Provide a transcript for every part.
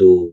2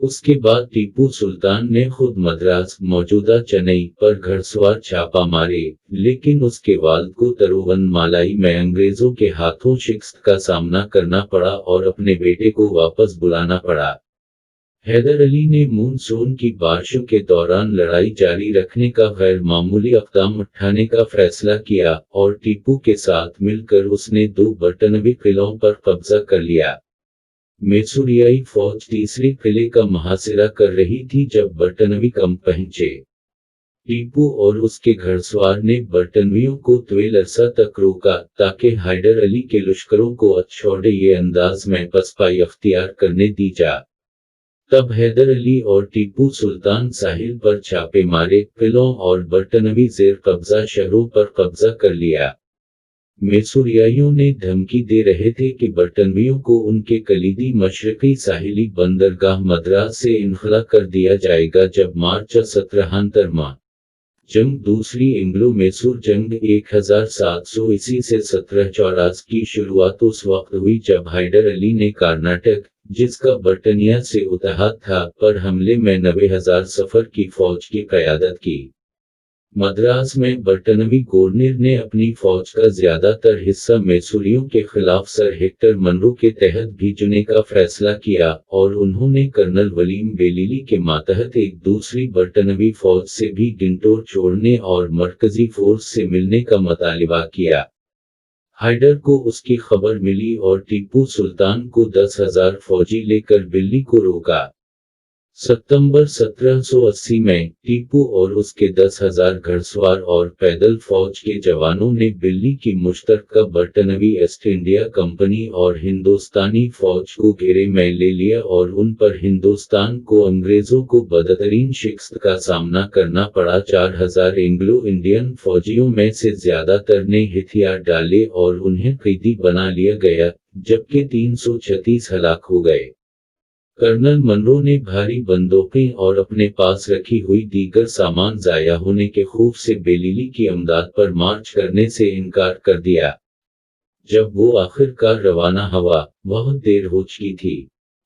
اس کے بعد ٹیپو سلطان نے خود مدراس موجودہ چنئی پر گھڑ سوار چھاپا مارے، لیکن اس کے والد کو تروونمالائی میں انگریزوں کے ہاتھوں شکست کا سامنا کرنا پڑا اور اپنے بیٹے کو واپس بلانا پڑا۔ حیدر علی نے مون سون کی بارشوں کے دوران لڑائی جاری رکھنے کا غیر معمولی اقدام اٹھانے کا فیصلہ کیا، اور ٹیپو کے ساتھ مل کر اس نے 2 برطانوی قلعوں پر قبضہ کر لیا۔ میسوریائی فوج تیسرے قلعے کا محاصرہ کر رہی تھی جب برطانوی کم پہنچے۔ ٹیپو اور اس کے گھڑسوار نے برطانویوں کو طویل عرصہ تک روکا تاکہ حیدر علی کے لشکروں کو اچھوڑے انداز میں پسپائی اختیار کرنے دی جا۔ تب حیدر علی اور ٹیپو سلطان ساحل پر چھاپے مارے، قلعوں اور برطانوی زیر قبضہ شہروں پر قبضہ کر لیا۔ میسوریائیوں نے دھمکی دے رہے تھے کہ برطانویوں کو ان کے کلیدی مشرقی ساحلی بندرگاہ مدراس سے انخلا کر دیا جائے گا۔ جب مارچ 1773 جنگ دوسری انگلو میسور جنگ 1700 سے 1784 کی شروعات اس وقت ہوئی جب حیدر علی نے کرناٹک، جس کا برطانیہ سے اتحاد تھا، پر حملے میں 90,000 سفر کی فوج کی قیادت کی۔ مدراس میں برطانوی گورنر نے اپنی فوج کا زیادہ تر حصہ میسوریوں کے خلاف سر ہیکٹر منرو کے تحت بھیجنے کا فیصلہ کیا، اور انہوں نے کرنل ولیم بیلیلی کے ماتحت ایک دوسری برطانوی فوج سے بھی گنٹور چھوڑنے اور مرکزی فورس سے ملنے کا مطالبہ کیا۔ حیدر کو اس کی خبر ملی اور ٹیپو سلطان کو 10,000 فوجی لے کر دلی کو روکا۔ ستمبر 1780 میں ٹیپو اور اس کے 10,000 گھڑسوار اور پیدل فوج کے جوانوں نے دلی کی مشترکہ برطانوی ایسٹ انڈیا کمپنی اور ہندوستانی فوج کو گھیرے میں لے لیا، اور ان پر ہندوستان کو انگریزوں کو بدترین شکست کا سامنا کرنا پڑا۔ 4,000 اینگلو انڈین فوجیوں میں سے زیادہ تر نے ہتھیار ڈالے اور انہیں قیدی بنا لیا گیا، جبکہ 336 ہلاک ہو گئے۔ کرنل منرو نے بھاری بندوقیں اور اپنے پاس رکھی ہوئی دیگر سامان ضائع ہونے کے خوف سے بیلیلی کی امداد پر مارچ کرنے سے انکار کر دیا۔ جب وہ آخر کار روانہ ہوا، بہت دیر ہو چکی تھی۔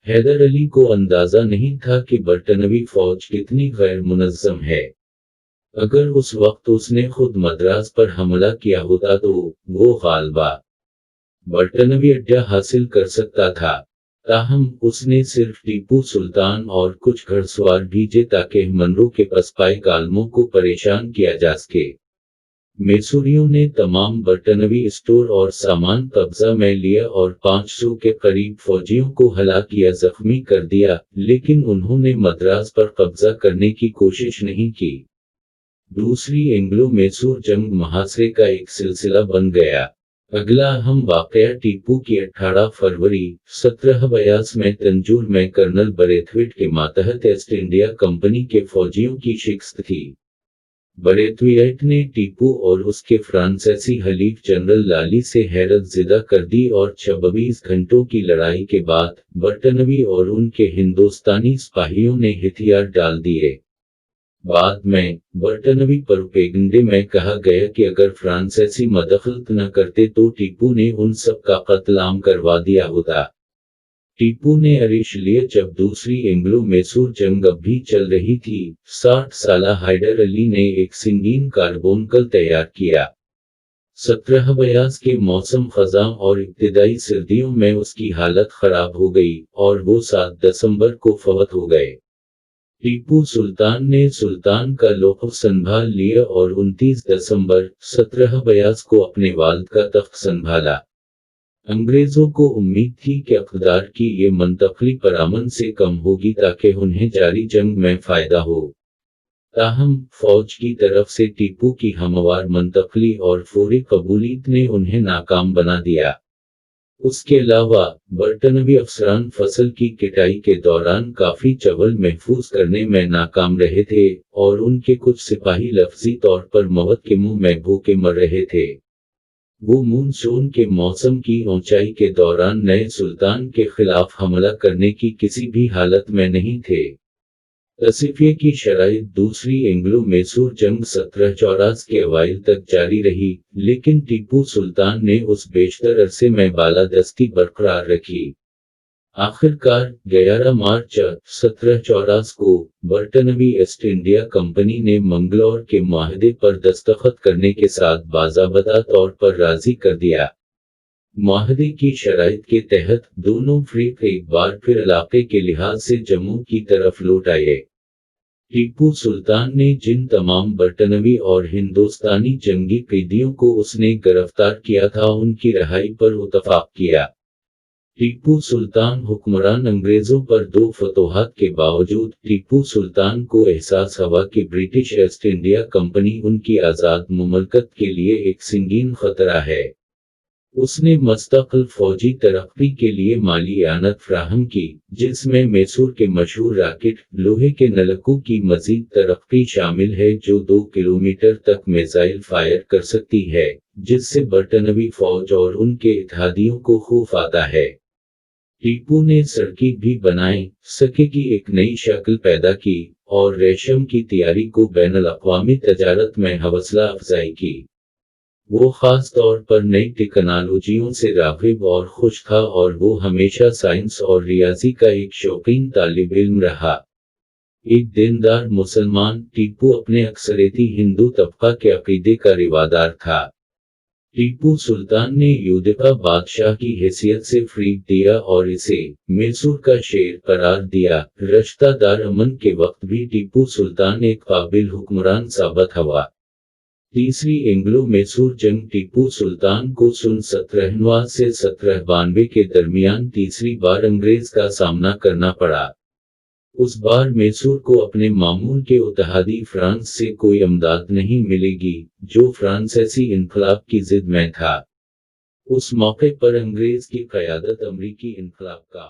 حیدر علی کو اندازہ نہیں تھا کہ برطانوی فوج کتنی غیر منظم ہے۔ اگر اس وقت اس نے خود مدراس پر حملہ کیا ہوتا تو وہ غالبا برطانوی اڈہ حاصل کر سکتا تھا۔ تاہم اس نے صرف ٹیپو سلطان اور کچھ گھڑسوار بھیجے تاکہ منرو کے پسپائی کالموں کو پریشان کیا جا سکے۔ میسوریوں نے تمام برطانوی اسٹور اور سامان قبضہ میں لیا اور 500 کے قریب فوجیوں کو ہلاک یا زخمی کر دیا، لیکن انہوں نے مدراس پر قبضہ کرنے کی کوشش نہیں کی۔ دوسری اینگلو میسور جنگ محاصرے کا ایک سلسلہ بن گیا۔ اگلا اہم واقعہ ٹیپو کی 18 فروری 1782 میں تنجور میں کرنل بریتھویٹ کے ماتحت ایسٹ انڈیا کمپنی کے فوجیوں کی شکست تھی۔ بریتھویٹ نے ٹیپو اور اس کے فرانسیسی حلیف جنرل لالی سے حیرت زدہ کر دی، اور 26 گھنٹوں کی لڑائی کے بعد برطانوی اور ان کے ہندوستانی سپاہیوں نے ہتھیار ڈال دیے۔ بعد میں برطانوی پروپیگنڈے میں کہا گیا کہ اگر فرانسیسی مداخلت نہ کرتے تو ٹیپو نے ان سب کا قتل عام کروا دیا ہوتا۔ ٹیپو نے عرش لیا جب دوسری اینگلو میسور جنگ اب بھی چل رہی تھی۔ 60 سالہ حیدر علی نے ایک سنگین کاربونکل تیار کیا۔ 1782 کے موسم خزاں اور ابتدائی سردیوں میں اس کی حالت خراب ہو گئی، اور وہ 7 دسمبر کو فوت ہو گئے۔ ٹیپو سلطان نے سلطان کا لقب سنبھال لیا اور 29 دسمبر 1782 کو اپنے والد کا تخت سنبھالا۔ انگریزوں کو امید تھی کہ اقتدار کی یہ منتقلی پرامن سے کم ہوگی تاکہ انہیں جاری جنگ میں فائدہ ہو۔ تاہم فوج کی طرف سے ٹیپو کی ہموار منتقلی اور فوری قبولیت نے انہیں ناکام بنا دیا۔ اس کے علاوہ برطانوی افسران فصل کی کٹائی کے دوران کافی چاول محفوظ کرنے میں ناکام رہے تھے، اور ان کے کچھ سپاہی لفظی طور پر موت کے منہ میں بھوکے مر رہے تھے۔ وہ مون سون کے موسم کی اونچائی کے دوران نئے سلطان کے خلاف حملہ کرنے کی کسی بھی حالت میں نہیں تھے۔ تصفیے کی شرائط دوسری اینگلو میسور جنگ 1784 کے اوائل تک جاری رہی، لیکن ٹیپو سلطان نے اس بیشتر عرصے میں بالادستی برقرار رکھی۔ آخر کار 11 مارچ 1784 کو برطانوی ایسٹ انڈیا کمپنی نے منگلور کے معاہدے پر دستخط کرنے کے ساتھ باضابطہ طور پر راضی کر دیا۔ معاہدے کی شرائط کے تحت دونوں فریق ایک بار پھر علاقے کے لحاظ سے جموں کی طرف لوٹ آئے۔ ٹیپو سلطان نے جن تمام برطانوی اور ہندوستانی جنگی قیدیوں کو اس نے گرفتار کیا تھا ان کی رہائی پر اتفاق کیا۔ ٹیپو سلطان حکمران انگریزوں پر 2 فتوحات کے باوجود ٹیپو سلطان کو احساس ہوا کہ برٹش ایسٹ انڈیا کمپنی ان کی آزاد مملکت کے لیے ایک سنگین خطرہ ہے۔ اس نے مستقل فوجی ترقی کے لیے مالی اعانت فراہم کی، جس میں میسور کے مشہور راکٹ لوہے کے نلکوں کی مزید ترقی شامل ہے جو 2 کلومیٹر تک میزائل فائر کر سکتی ہے، جس سے برطانوی فوج اور ان کے اتحادیوں کو خوف آتا ہے۔ ٹیپو نے سڑکیں بھی بنائیں، سکے کی ایک نئی شکل پیدا کی، اور ریشم کی تیاری کو بین الاقوامی تجارت میں حوصلہ افزائی کی۔ وہ خاص طور پر نئی ٹیکنالوجیوں سے راغب اور خوش تھا اور وہ ہمیشہ سائنس اور ریاضی کا ایک شوقین طالب علم رہا۔ ایک دیندار مسلمان، ٹیپو اپنے اکثریتی ہندو طبقہ کے عقیدے کا روادار تھا۔ ٹیپو سلطان نے یودقا بادشاہ کی حیثیت سے فریب دیا اور اسے میسور کا شیر قرار دیا۔ رشتہ دار امن کے وقت بھی ٹیپو سلطان ایک قابل حکمران ثابت ہوا۔ تیسری اینگلو میسور جنگ ٹیپو سلطان کو سن 1799 سے 1792 کے درمیان تیسری بار انگریز کا سامنا کرنا پڑا۔ اس بار میسور کو اپنے معمول کے اتحادی فرانس سے کوئی امداد نہیں ملے گی، جو فرانسیسی انقلاب کی ضد میں تھا۔ اس موقع پر انگریز کی قیادت امریکی انقلاب کا